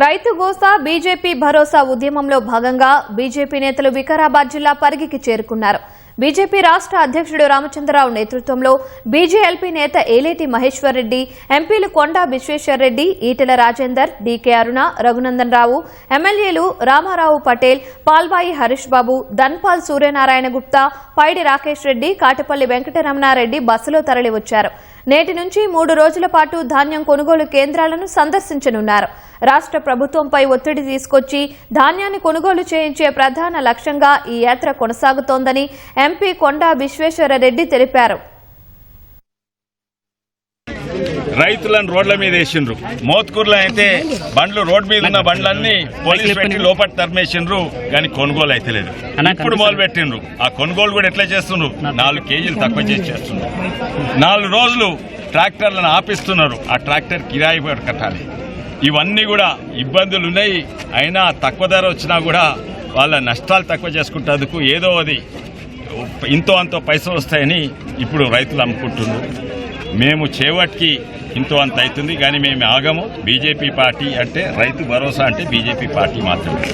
రైతు గోసా బీజేపీ భరోసా ఉద్యమంలో భాగంగా బీజేపీ నేతలు వికారాబాద్ జిల్లా పరిగికి చేరుకున్నారు. బీజేపీ రాష్ట్ర అధ్యక్షుడు రామచంద్రరావు నేతృత్వంలో బీజేఎల్పీ నేత ఏలేటి మహేశ్వర్ రెడ్డి, ఎంపీలు కొండా విశ్వేశ్వర్ రెడ్డి, ఈటెల రాజేందర్, డీకే అరుణ, రఘునందన్ రావు, ఎమ్మెల్యేలు రామారావు పటేల్, పాల్బాయి హరీష్ బాబు, ధన్పాల్ సూర్యనారాయణ గుప్తా, పైడి రాకేష్ రెడ్డి, కాటపల్లి వెంకటరమణారెడ్డి బస్సులో తరలివచ్చారు. నేటి నుంచి 3 రోజుల పాటు ధాన్యం కొనుగోలు కేంద్రాలను సందర్శించనున్నారు. రాష్ట్ర ప్రభుత్వంపై ఒత్తిడి తీసుకొచ్చి ధాన్యాన్ని కొనుగోలు చేయించే ప్రధాన లక్ష్యంగా ఈ యాత్ర కొనసాగుతోందని ఎంపీ కొండా విశ్వేశ్వరరెడ్డి తెలిపారు. రైతులను రోడ్ల మీద వేసిండ్రు. మోత్కూరులో అయితే బండ్లు రోడ్ మీద ఉన్న బండ్లన్నీ పోలీసు పెట్టి లోపల తరిమేసిండ్రు, కానీ కొనుగోలు అయితే లేదు. ఇప్పుడు మొదలు పెట్టిండ్రు. ఆ కొనుగోలు కూడా ఎట్లా చేస్తుండ్రు? 4 కేజీలు తక్కువ చేస్తున్నారు. 4 రోజులు ట్రాక్టర్లను ఆపిస్తున్నారు. ఆ ట్రాక్టర్ కిరాయి కట్టాలి. ఇవన్నీ కూడా ఇబ్బందులు ఉన్నాయి. అయినా తక్కువ ధర వచ్చినా కూడా వాళ్ళ నష్టాలు తక్కువ చేసుకుంటేందుకు ఏదో అది ఇంతో అంతో పైసలు వస్తాయని ఇప్పుడు రైతులు అమ్ముకుంటున్నారు. మేము చేవట్కి ఇంతో అంత అవుతుంది, కానీ మేము ఆగము. బీజేపీ పార్టీ అంటే రైతు భరోసా అంటే బీజేపీ పార్టీ మాత్రమే.